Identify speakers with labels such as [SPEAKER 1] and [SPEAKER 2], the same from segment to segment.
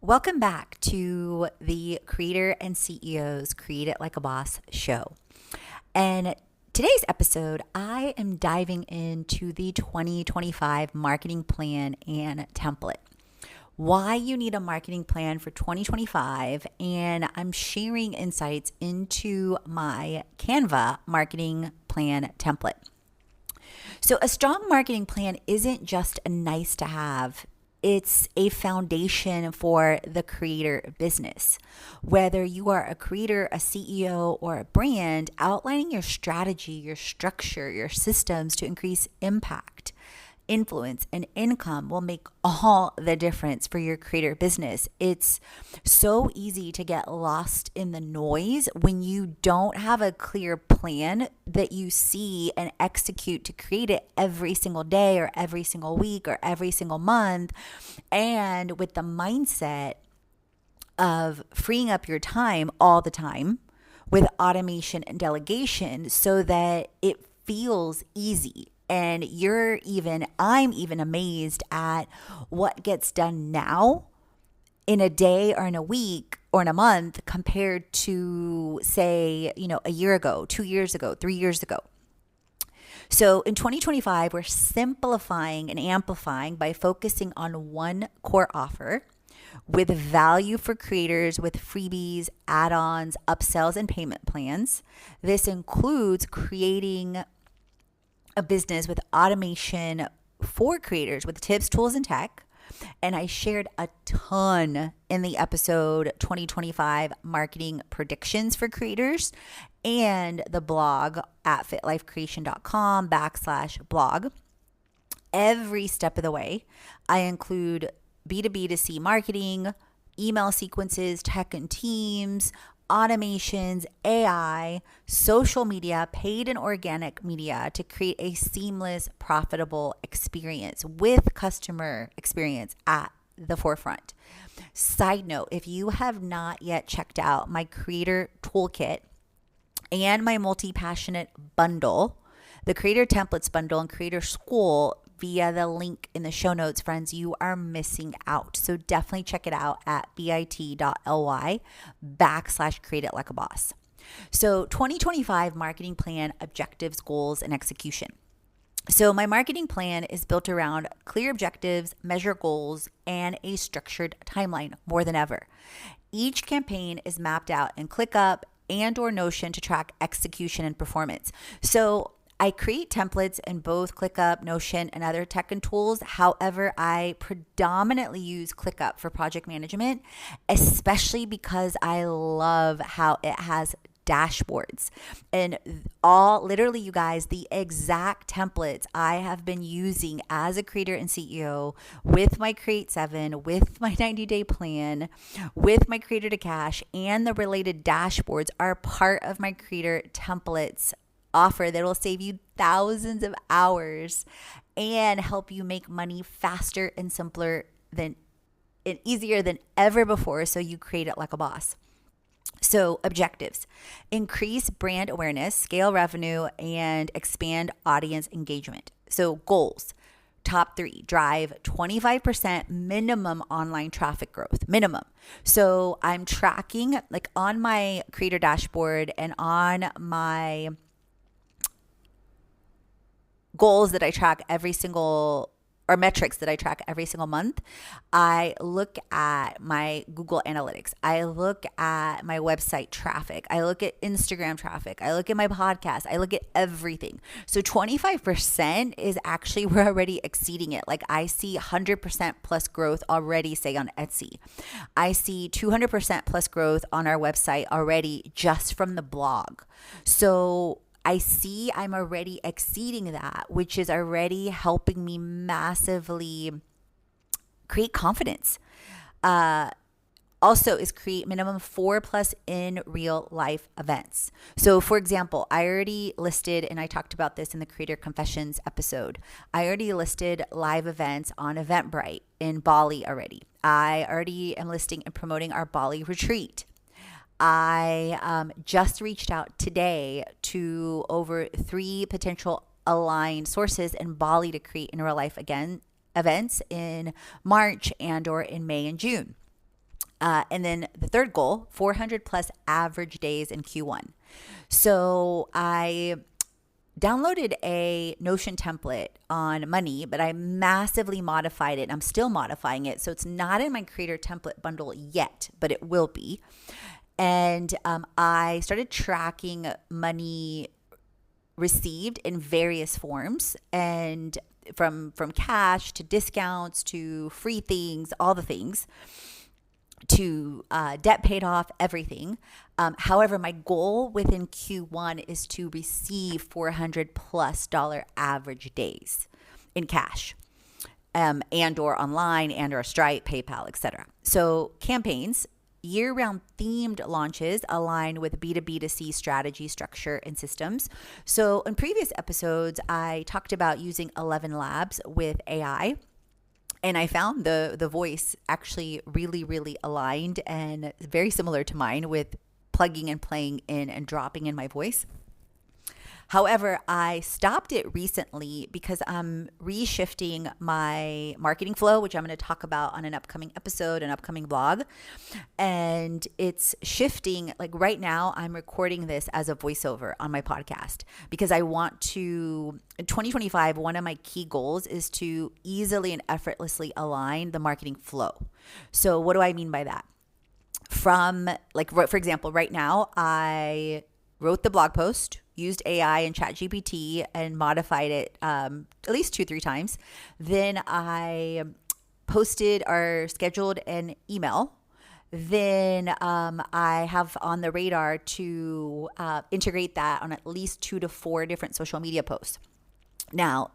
[SPEAKER 1] Welcome back to the Creator and CEO's Create It Like a Boss show. And today's episode, I am diving into the 2025 marketing plan and template. Why you need a marketing plan for 2025, and I'm sharing insights into my Canva marketing plan template. So a strong marketing plan isn't just a nice to have. It's a foundation for the creator business. Whether you are a creator, a CEO, or a brand, outlining your strategy, your structure, your systems to increase impact, influence, and income will make all the difference for your creator business. It's so easy to get lost in the noise when you don't have a clear plan that you see and execute to create it every single day or every single week or every single month. And with the mindset of freeing up your time all the time with automation and delegation so that it feels easy. And I'm even amazed at what gets done now in a day or in a week or in a month compared to, say, a year ago, 2 years ago, 3 years ago. So in 2025, we're simplifying and amplifying by focusing on one core offer with value for creators with freebies, add-ons, upsells, and payment plans. This includes creating a business with automation for creators with tips, tools, and tech. And I shared a ton in the episode 2025 marketing predictions for creators and the blog at fitlifecreation.com/blog. Every step of the way, I include B2B to C marketing, email sequences, tech and teams, automations, AI, social media, paid and organic media to create a seamless, profitable experience with customer experience at the forefront. Side note, if you have not yet checked out my creator toolkit and my multi-passionate bundle, the creator templates bundle and creator school via the link in the show notes, friends, you are missing out. So definitely check it out at bit.ly/create it like a boss. So 2025 marketing plan, objectives, goals, and execution. So my marketing plan is built around clear objectives, measure goals, and a structured timeline more than ever. Each campaign is mapped out in ClickUp and or Notion to track execution and performance. So I create templates in both ClickUp, Notion, and other tech and tools. However, I predominantly use ClickUp for project management, especially because I love how it has dashboards and literally, you guys, the exact templates I have been using as a creator and CEO with my Create 7, with my 90-day plan, with my Creator to Cash, and the related dashboards are part of my creator templates offer that will save you thousands of hours and help you make money faster and simpler and easier than ever before, so you create it like a boss. So objectives: increase brand awareness, scale revenue, and expand audience engagement. So goals: top 3, drive 25% minimum online traffic growth, minimum. So I'm tracking like on my creator dashboard and on my goals that I track or metrics that I track every single month. I look at my Google Analytics. I look at my website traffic. I look at Instagram traffic. I look at my podcast. I look at everything. So 25% is actually, we're already exceeding it. Like I see 100% plus growth already, say on Etsy. I see 200% plus growth on our website already just from the blog. So I see I'm already exceeding that, which is already helping me massively create confidence. Also is create minimum 4+ in real life events. So for example, I already listed, and I talked about this in the Creator Confessions episode, I already listed live events on Eventbrite in Bali already. I already am listing and promoting our Bali retreat. I just reached out today to over 3 potential aligned sources in Bali to create in real life events in March and or in May and June. And then the third goal, 400 plus average days in Q1. So I downloaded a Notion template on money, but I massively modified it. I'm still modifying it. So it's not in my creator template bundle yet, but it will be. And I started tracking money received in various forms, and from cash to discounts to free things, all the things, to debt paid off, everything. However, my goal within Q1 is to receive $400+ average days in cash, and or online, and or Stripe, PayPal, etc. So campaigns, year-round themed launches align with B2B2C strategy, structure, and systems. So in previous episodes, I talked about using 11 Labs with AI. And I found the voice actually really, really aligned and very similar to mine, with plugging and playing in and dropping in my voice. However, I stopped it recently because I'm reshifting my marketing flow, which I'm going to talk about on an upcoming episode, an upcoming blog. And it's shifting. Like right now, I'm recording this as a voiceover on my podcast because I want to, in 2025, one of my key goals is to easily and effortlessly align the marketing flow. So what do I mean by that? From, like, for example, right now, I wrote the blog post, used AI and ChatGPT and modified it at least 2-3 times. Then I posted or scheduled an email. Then I have on the radar to integrate that on at least 2 to 4 different social media posts. Now,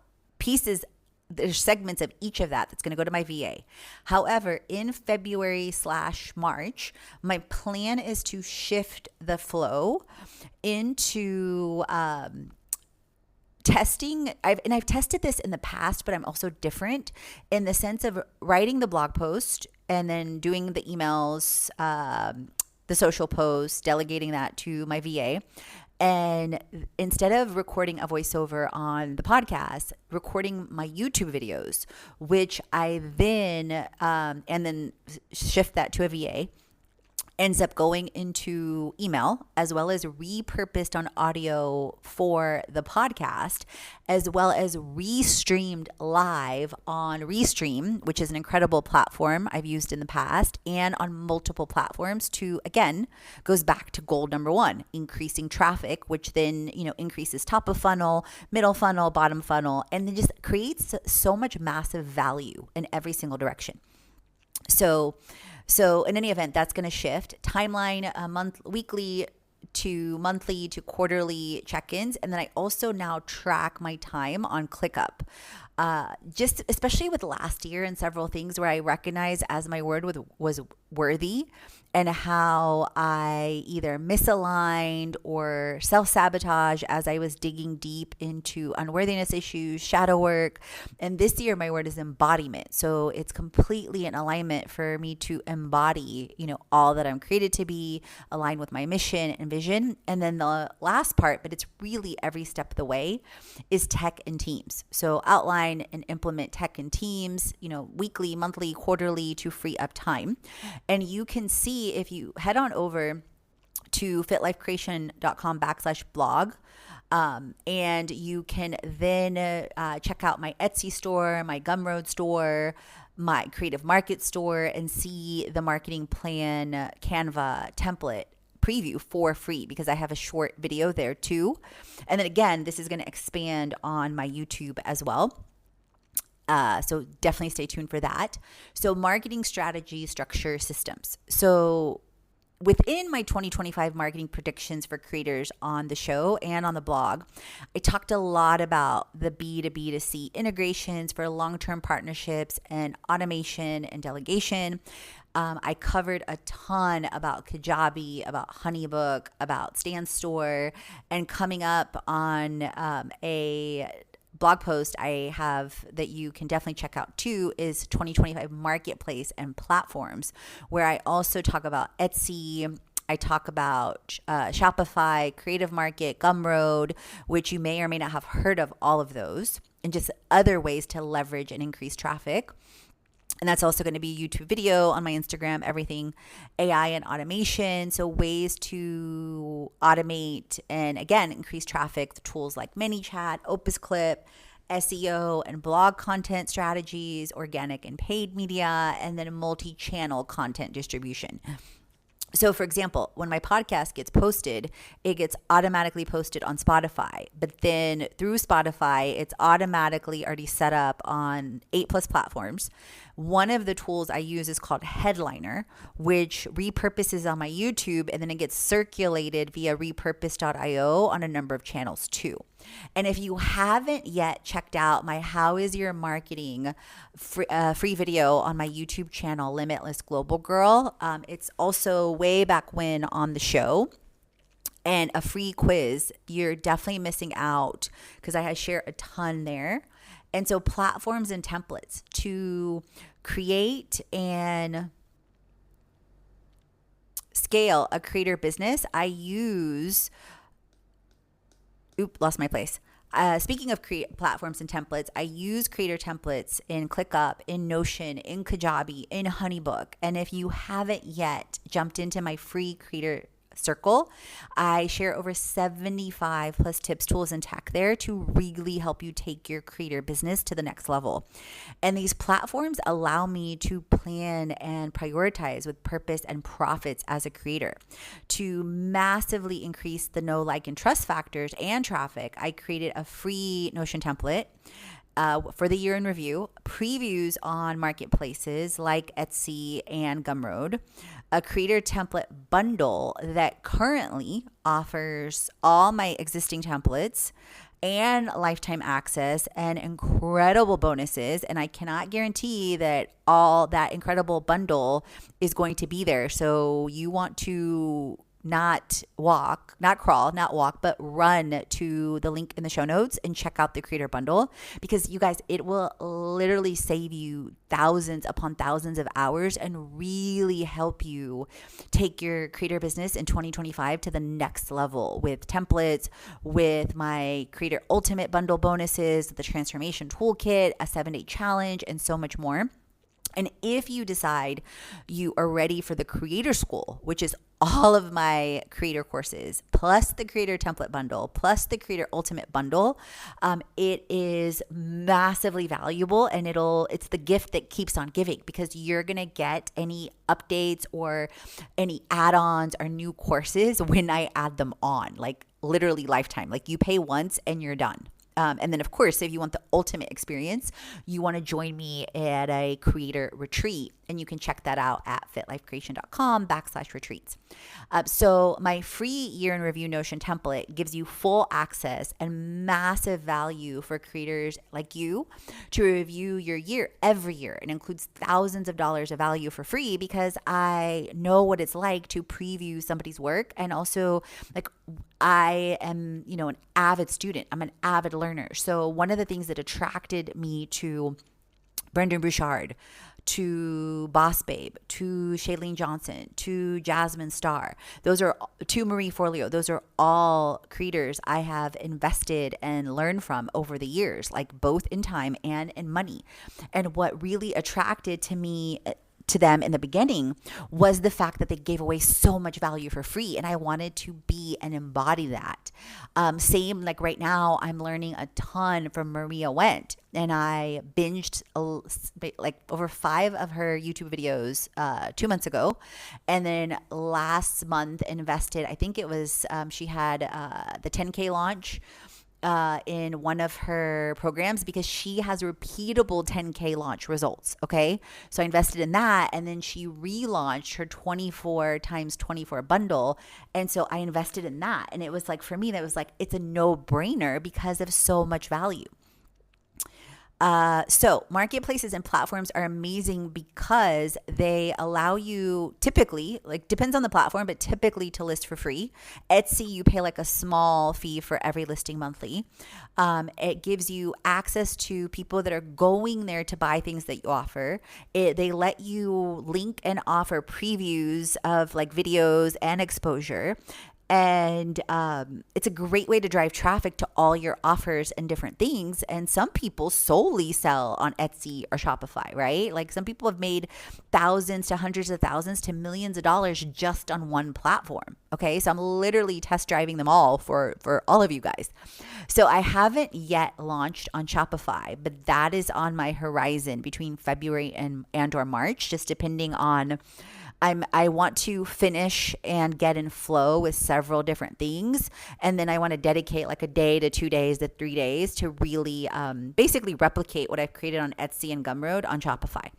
[SPEAKER 1] there's segments of each of that's going to go to my VA. However, in February/March, my plan is to shift the flow into testing. I've tested this in the past, but I'm also different in the sense of writing the blog post and then doing the emails, the social posts, delegating that to my VA. And instead of recording a voiceover on the podcast, recording my YouTube videos, which I then, and then shift that to a VA, ends up going into email, as well as repurposed on audio for the podcast, as well as restreamed live on Restream, which is an incredible platform I've used in the past, and on multiple platforms to, again, goes back to goal number 1, increasing traffic, which then, increases top of funnel, middle funnel, bottom funnel, and then just creates so much massive value in every single direction. So in any event, that's going to shift. Timeline, weekly to monthly to quarterly check-ins. And then I also now track my time on ClickUp. Just especially with last year and several things where I recognize as my word was worthy, and how I either misaligned or self-sabotage as I was digging deep into unworthiness issues, shadow work. And this year, my word is embodiment. So it's completely in alignment for me to embody, all that I'm created to be, align with my mission and vision. And then the last part, but it's really every step of the way, is tech and teams. So outline and implement tech and teams, weekly, monthly, quarterly, to free up time. And you can see if you head on over to fitlifecreation.com/blog. And you can then check out my Etsy store, my Gumroad store, my Creative Market store, and see the marketing plan Canva template preview for free, because I have a short video there too. And then again, this is going to expand on my YouTube as well. So definitely stay tuned for that. So marketing strategy, structure, systems. So within my 2025 marketing predictions for creators on the show and on the blog, I talked a lot about the B2B2C integrations for long-term partnerships and automation and delegation. I covered a ton about Kajabi, about Honeybook, about Stan Store, and coming up on a blog post I have that you can definitely check out too is 2025 marketplace and platforms, where I also talk about Etsy. I talk about Shopify, Creative Market, Gumroad, which you may or may not have heard of all of those, and just other ways to leverage and increase traffic. And that's also going to be YouTube video on my Instagram, everything AI and automation. So ways to automate and again, increase traffic, the tools like ManyChat, Opus Clip, SEO and blog content strategies, organic and paid media, and then multi-channel content distribution. So, for example, when my podcast gets posted, it gets automatically posted on Spotify. But then through Spotify, it's automatically already set up on 8+ platforms. One of the tools I use is called Headliner, which repurposes on my YouTube, and then it gets circulated via repurpose.io on a number of channels too. And if you haven't yet checked out my How Is Your Marketing free video on my YouTube channel, Limitless Global Girl, it's also way back when on the show, and a free quiz. You're definitely missing out because I share a ton there. And so platforms and templates to create and scale a creator business, I use lost my place. Speaking of platforms and templates, I use creator templates in ClickUp, in Notion, in Kajabi, in Honeybook. And if you haven't yet jumped into my free creator circle, I share over 75 plus tips, tools, and tech there to really help you take your creator business to the next level. And these platforms allow me to plan and prioritize with purpose and profits as a creator. To massively increase the know, like, and trust factors and traffic, I created a free Notion template for the year in review, previews on marketplaces like Etsy and Gumroad, a creator template bundle that currently offers all my existing templates and lifetime access and incredible bonuses. And I cannot guarantee that all that incredible bundle is going to be there. So you want to not walk, but run to the link in the show notes and check out the creator bundle, because you guys, it will literally save you thousands upon thousands of hours and really help you take your creator business in 2025 to the next level with templates, with my creator ultimate bundle bonuses, the transformation toolkit, a 7-day challenge, and so much more. And if you decide you are ready for the Creator School, which is all of my creator courses, plus the Creator Template Bundle, plus the Creator Ultimate Bundle, it is massively valuable, and it's the gift that keeps on giving, because you're going to get any updates or any add-ons or new courses when I add them on, like literally lifetime. Like you pay once and you're done. And then, of course, if you want the ultimate experience, you want to join me at a creator retreat. And you can check that out at fitlifecreation.com/retreats. So my free year in review Notion template gives you full access and massive value for creators like you to review your year every year. It includes thousands of dollars of value for free, because I know what it's like to preview somebody's work. And also, like, I am, an avid student. I'm an avid learner. So one of the things that attracted me to Brendan Bouchard, to Boss Babe, to Shailene Johnson, to Jasmine Star, to Marie Forleo, those are all creators I have invested and learned from over the years, like both in time and in money. And what really attracted to them in the beginning was the fact that they gave away so much value for free, and I wanted to be and embody that. Same, like right now, I'm learning a ton from Maria Wendt, and I binged like over 5 of her YouTube videos 2 months ago, and then last month invested. I think it was she had the 10K launch in one of her programs, because she has repeatable 10K launch results. Okay. So I invested in that, and then she relaunched her 24 times 24 bundle. And so I invested in that. And it was like, for me, that was like, it's a no-brainer because of so much value. So marketplaces and platforms are amazing because they allow you typically, like depends on the platform, but typically to list for free. Etsy, you pay like a small fee for every listing monthly. It gives you access to people that are going there to buy things that you offer. They let you link and offer previews of like videos and exposure. And it's a great way to drive traffic to all your offers and different things. And some people solely sell on Etsy or Shopify, right? Like some people have made thousands to hundreds of thousands to millions of dollars just on one platform. Okay. So I'm literally test driving them all for all of you guys. So I haven't yet launched on Shopify, but that is on my horizon between February and or March, just depending on I want to finish and get in flow with several different things. And then I want to dedicate like a day to 2 days to 3 days to really basically replicate what I've created on Etsy and Gumroad on Shopify.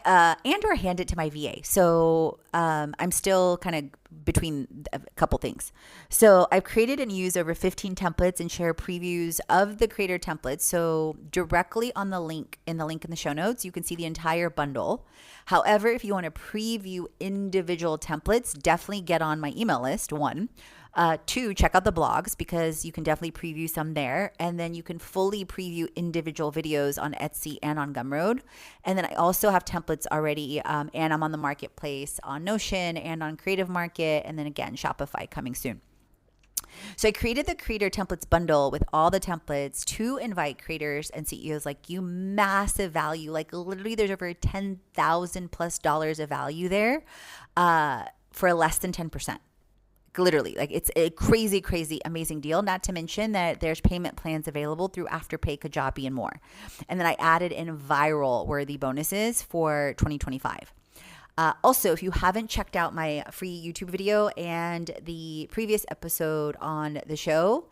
[SPEAKER 1] And or hand it to my VA. So I'm still kind of between a couple things. So I've created and used over 15 templates and share previews of the creator templates. So directly on the link in the show notes, you can see the entire bundle. However, if you want to preview individual templates, definitely get on my email list, one. Two, check out the blogs because you can definitely preview some there. And then you can fully preview individual videos on Etsy and on Gumroad. And then I also have templates already, and I'm on the marketplace on Notion and on Creative Market. And then again, Shopify coming soon. So I created the creator templates bundle with all the templates to invite creators and CEOs like you massive value. Like literally there's over $10,000+ of value there for less than 10%. Literally, like it's a crazy, crazy, amazing deal. Not to mention that there's payment plans available through Afterpay, Kajabi, and more. And then I added in viral worthy bonuses for 2025. Also, if you haven't checked out my free YouTube video and the previous episode on the show,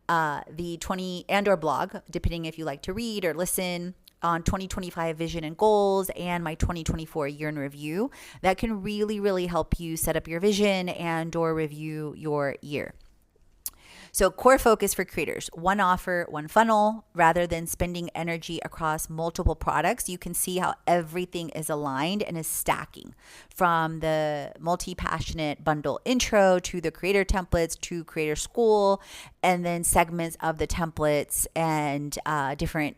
[SPEAKER 1] the 20 and or blog, depending if you like to read or listen, on 2025 vision and goals and my 2024 year in review, that can really, really help you set up your vision and or review your year. So core focus for creators, one offer, one funnel, rather than spending energy across multiple products. You can see how everything is aligned and is stacking from the multi-passionate bundle intro to the creator templates to creator school, and then segments of the templates and different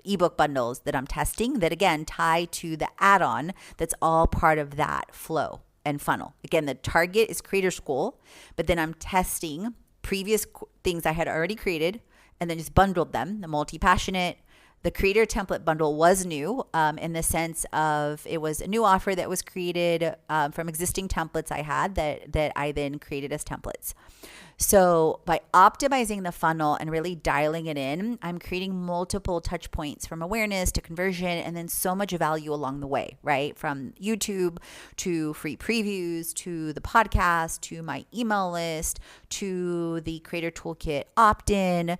[SPEAKER 1] ebook bundles that I'm testing that again tie to the add-on that's all part of that flow and funnel. Again, the target is creator school, but then I'm testing previous things I had already created and then just bundled them. The multi-passionate, the creator template bundle was new in the sense of it was a new offer that was created from existing templates I had that I then created as templates. So by optimizing the funnel and really dialing it in, I'm creating multiple touch points from awareness to conversion and then so much value along the way, right? From YouTube to free previews to the podcast to my email list to the Creator Toolkit opt-in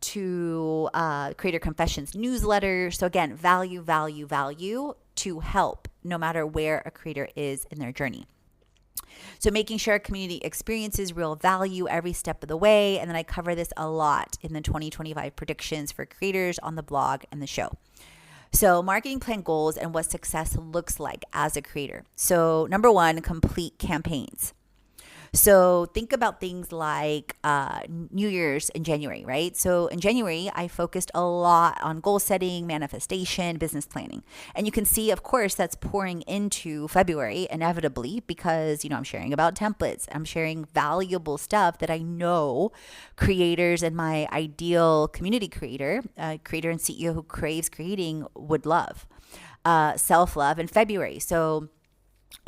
[SPEAKER 1] to Creator Confessions newsletter. So again, value, value, value to help no matter where a creator is in their journey. So making sure our community experiences real value every step of the way. And then I cover this a lot in the 2025 predictions for creators on the blog and the show. So marketing plan goals and what success looks like as a creator. So number one, complete campaigns. So think about things like New Year's in January, right? So in January, I focused a lot on goal setting, manifestation, business planning. And you can see, of course, that's pouring into February inevitably because, I'm sharing about templates. I'm sharing valuable stuff that I know creators and my ideal community creator, creator and CEO who craves creating would love. Self-love in February. So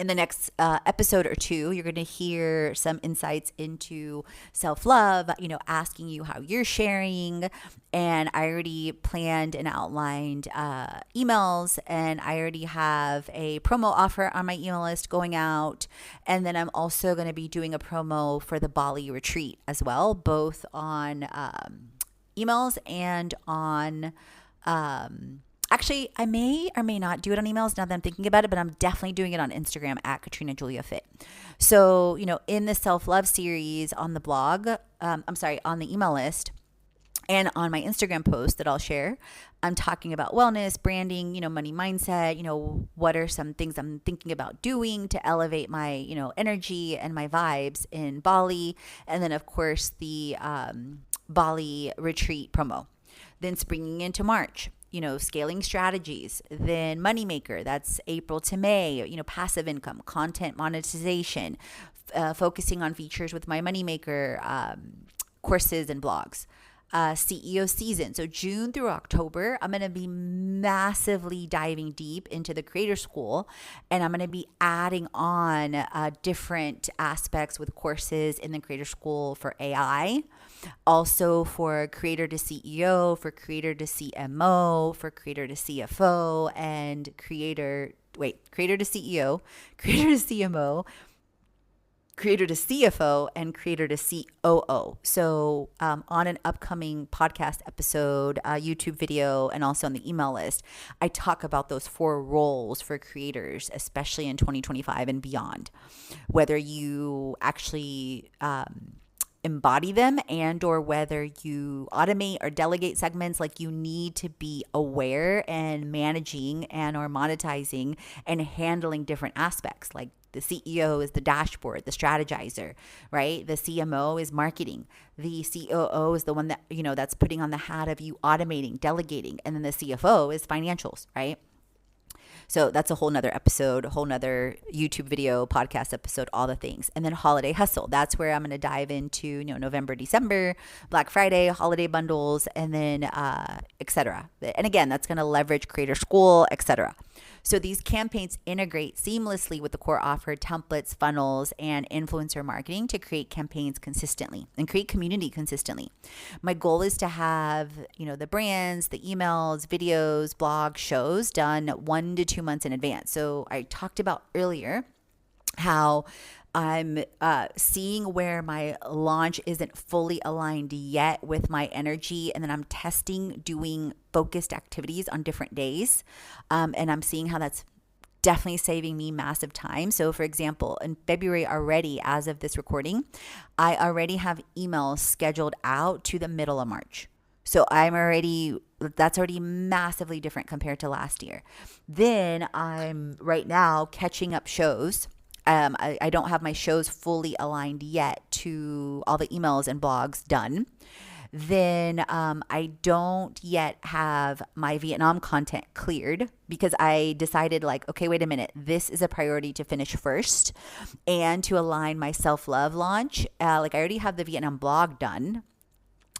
[SPEAKER 1] in the next episode or two, you're going to hear some insights into self-love, asking you how you're sharing. And I already planned and outlined emails, and I already have a promo offer on my email list going out. And then I'm also going to be doing a promo for the Bali retreat as well, both on emails and on actually, I may or may not do it on emails now that I'm thinking about it, but I'm definitely doing it on Instagram at Katrina Julia Fit. So, in the self-love series on the blog, on the email list and on my Instagram post that I'll share, I'm talking about wellness, branding, money mindset, what are some things I'm thinking about doing to elevate my, energy and my vibes in Bali. And then, of course, the Bali retreat promo. Then springing into March. scaling strategies. Then moneymaker, that's April to May, passive income, content monetization, focusing on features with my moneymaker courses and blogs. CEO season. So June through October, I'm going to be massively diving deep into the Creator School, and I'm going to be adding on different aspects with courses in the Creator School for AI, also for Creator to CEO, for Creator to CMO, for Creator to CFO, and Creator to CEO, Creator to CMO, Creator to CFO, and Creator to COO. So on an upcoming podcast episode, YouTube video, and also on the email list, I talk about those 4 roles for creators, especially in 2025 and beyond. Whether you actually embody them and or whether you automate or delegate segments, like you need to be aware and managing and or monetizing and handling different aspects. Like the CEO is the dashboard, the strategizer, right? The CMO is marketing. The COO is the one that, that's putting on the hat of you automating, delegating. And then the CFO is financials, right? So that's a whole nother episode, a whole nother YouTube video, podcast episode, all the things. And then holiday hustle. That's where I'm going to dive into, November, December, Black Friday, holiday bundles, and then etc. And again, that's going to leverage Creator School, etc. So these campaigns integrate seamlessly with the core offer, templates, funnels, and influencer marketing to create campaigns consistently and create community consistently. My goal is to have, the brands, the emails, videos, blogs, shows done 1 to 2 months in advance. So I talked about earlier how I'm seeing where my launch isn't fully aligned yet with my energy. And then I'm testing doing focused activities on different days. And I'm seeing how that's definitely saving me massive time. So for example, in February already, as of this recording, I already have emails scheduled out to the middle of March. So that's already massively different compared to last year. Then I'm right now catching up shows. I don't have my shows fully aligned yet to all the emails and blogs done. Then I don't yet have my Vietnam content cleared because I decided okay, wait a minute. This is a priority to finish first and to align my self-love launch. I already have the Vietnam blog done.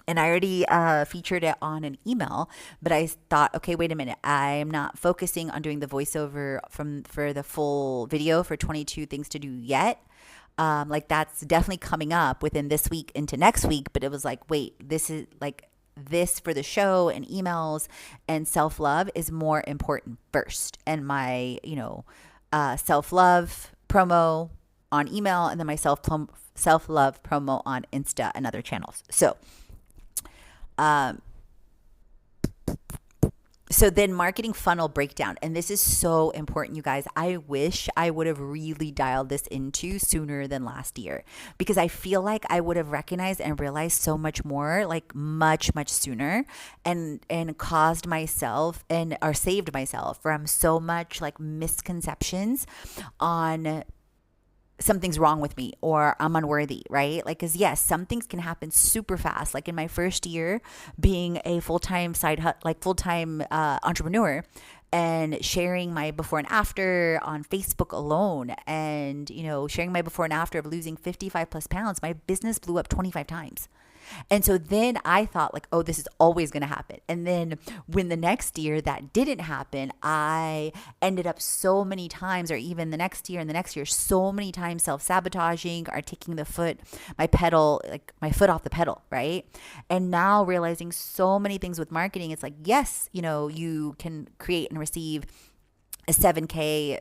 [SPEAKER 1] And I already featured it on an email, but I thought, okay, wait a minute. I'm not focusing on doing the voiceover for the full video for 22 things to do yet. That's definitely coming up within this week into next week. But it was wait, this is this for the show and emails and self-love is more important first. And my, self-love promo on email, and then my self-love promo on Insta and other channels. So then marketing funnel breakdown. And this is so important, you guys. I wish I would have really dialed this into sooner than last year, because I feel like I would have recognized and realized so much more, much, much sooner, and caused myself or saved myself from so much misconceptions on something's wrong with me or I'm unworthy, right? Because yes, some things can happen super fast. In my first year being a full-time full-time entrepreneur and sharing my before and after on Facebook alone, and, sharing my before and after of losing 55 plus pounds, my business blew up 25 times. And so then I thought oh, this is always going to happen. And then when the next year that didn't happen, I ended up so many times, or even the next year and the next year, so many times self-sabotaging or taking my foot off the pedal, right? And now realizing so many things with marketing, it's yes, you can create and receive a 7K,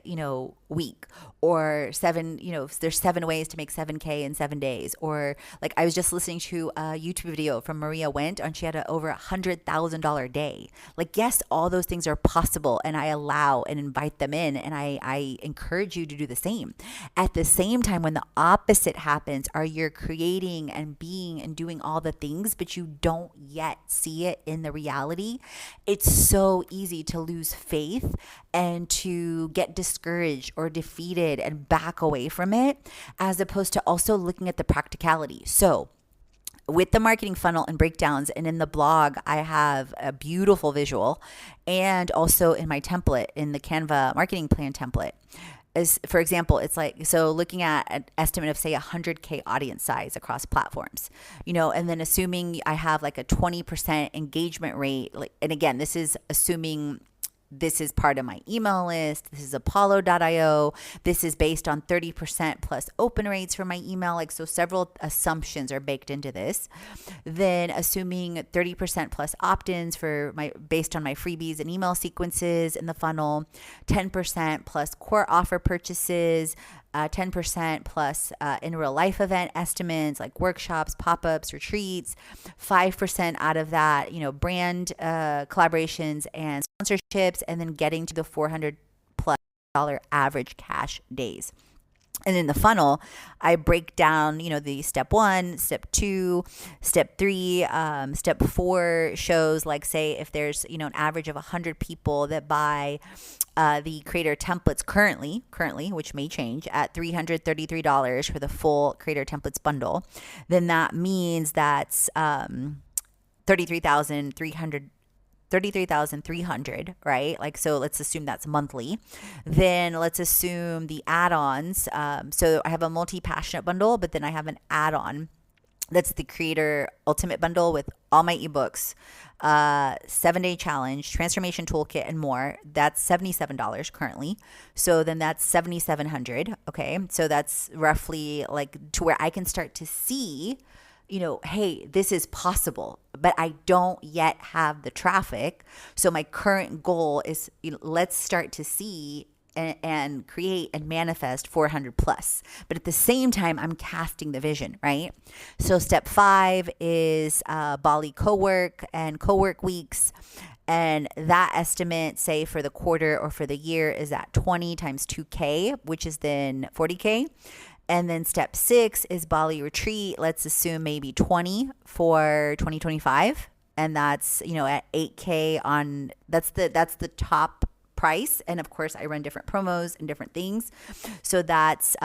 [SPEAKER 1] week, or there's 7 ways to make 7K in 7 days. Or I was just listening to a YouTube video from Maria Went, and she had over $100,000 day. Yes, all those things are possible, and I allow and invite them in, and I encourage you to do the same. At the same time, when the opposite happens, are you're creating and being and doing all the things, but you don't yet see it in the reality, it's so easy to lose faith and to get discouraged or defeated and back away from it, as opposed to also looking at the practicality. So with the marketing funnel and breakdowns. And in the blog, I have a beautiful visual, and also in my template, in the Canva marketing plan template. As for example, it's like, so looking at an estimate of say 100K audience size across platforms, and then assuming I have like a 20% engagement rate, and again, this is assuming this is part of my email list. This is Apollo.io. This is based on 30% plus open rates for my email. So several assumptions are baked into this. Then assuming 30% plus opt-ins based on my freebies and email sequences in the funnel, 10% plus core offer purchases, 10% plus in real life event estimates like workshops, pop-ups, retreats, 5% out of that, brand collaborations and sponsorships, and then getting to the $400 plus average cash days. And in the funnel, I break down, the step 1, step 2, step 3, step 4 shows like, say, if there's, an average of 100 people that buy the creator templates currently, which may change, at $333 for the full creator templates bundle, then that means that's 33,300, right? So let's assume that's monthly. Then let's assume the add-ons. So I have a multi-passionate bundle, but then I have an add-on. That's the creator ultimate bundle with all my ebooks, 7-day challenge, transformation toolkit, and more. That's $77 currently. So then that's $7,700. Okay. So that's roughly to where I can start to see, hey, this is possible, but I don't yet have the traffic. So my current goal is, let's start to see and create and manifest 400 plus. But at the same time, I'm casting the vision, right? So step 5 is Bali co-work and co-work weeks. And that estimate, say for the quarter or for the year, is at 20 times 2K, which is then 40K. And then step 6 is Bali retreat. Let's assume maybe 20 for 2025. And that's, at 8K on, that's the top price. And of course I run different promos and different things. So that's,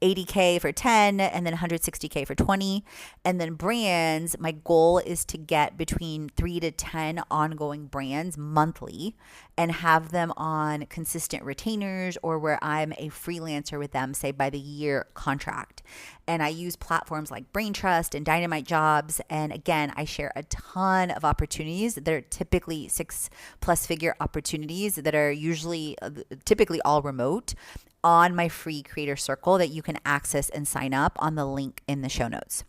[SPEAKER 1] 80K for 10, and then 160K for 20. And then brands, my goal is to get between 3 to 10 ongoing brands monthly and have them on consistent retainers, or where I'm a freelancer with them, say by the year contract. And I use platforms like Brain Trust and Dynamite Jobs. And again, I share a ton of opportunities that are typically 6+ figure opportunities that are typically all remote, on my free creator circle that you can access and sign up on the link in the show notes.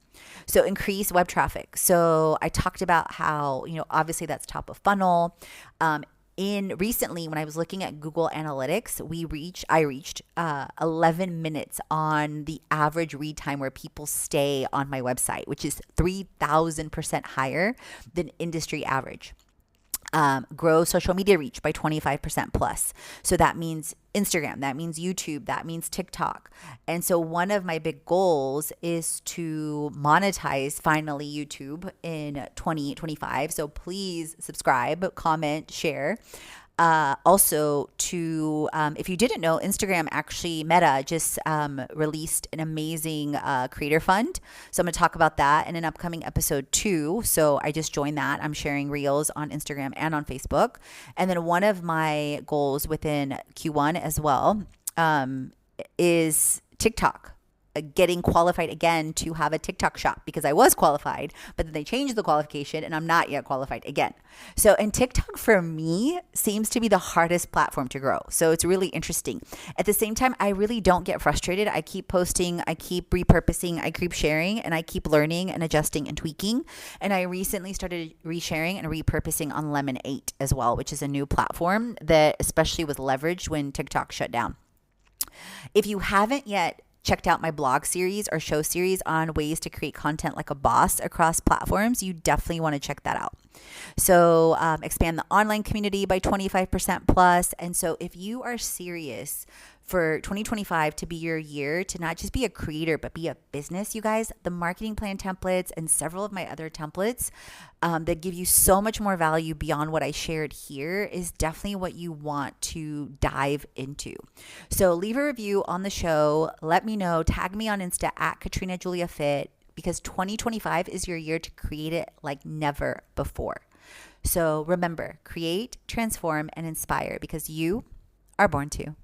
[SPEAKER 1] So increase web traffic. So I talked about how, obviously that's top of funnel. Recently, when I was looking at Google Analytics, I reached 11 minutes on the average read time where people stay on my website, which is 3,000% higher than industry average. Grow social media reach by 25% plus. So that means Instagram, that means YouTube, that means TikTok. And so one of my big goals is to monetize finally YouTube in 2025. So please subscribe, comment, share. Also if you didn't know, Instagram actually, Meta just released an amazing creator fund. So I'm going to talk about that in an upcoming episode too. So I just joined that. I'm sharing reels on Instagram and on Facebook. And then one of my goals within Q1 as well is TikTok. Getting qualified again to have a TikTok shop, because I was qualified, but then they changed the qualification and I'm not yet qualified again. So, and TikTok for me seems to be the hardest platform to grow. So it's really interesting. At the same time, I really don't get frustrated. I keep posting, I keep repurposing, I keep sharing, and I keep learning and adjusting and tweaking. And I recently started resharing and repurposing on Lemon8 as well, which is a new platform that especially was leveraged when TikTok shut down. If you haven't yet checked out my blog series or show series on ways to create content like a boss across platforms, you definitely want to check that out. So expand the online community by 25% plus. And so if you are serious for 2025 to be your year to not just be a creator, but be a business, you guys, the marketing plan templates and several of my other templates that give you so much more value beyond what I shared here is definitely what you want to dive into. So leave a review on the show. Let me know. Tag me on Insta at Katrina Julia Fit, because 2025 is your year to create it like never before. So remember, create, transform, and inspire, because you are born to.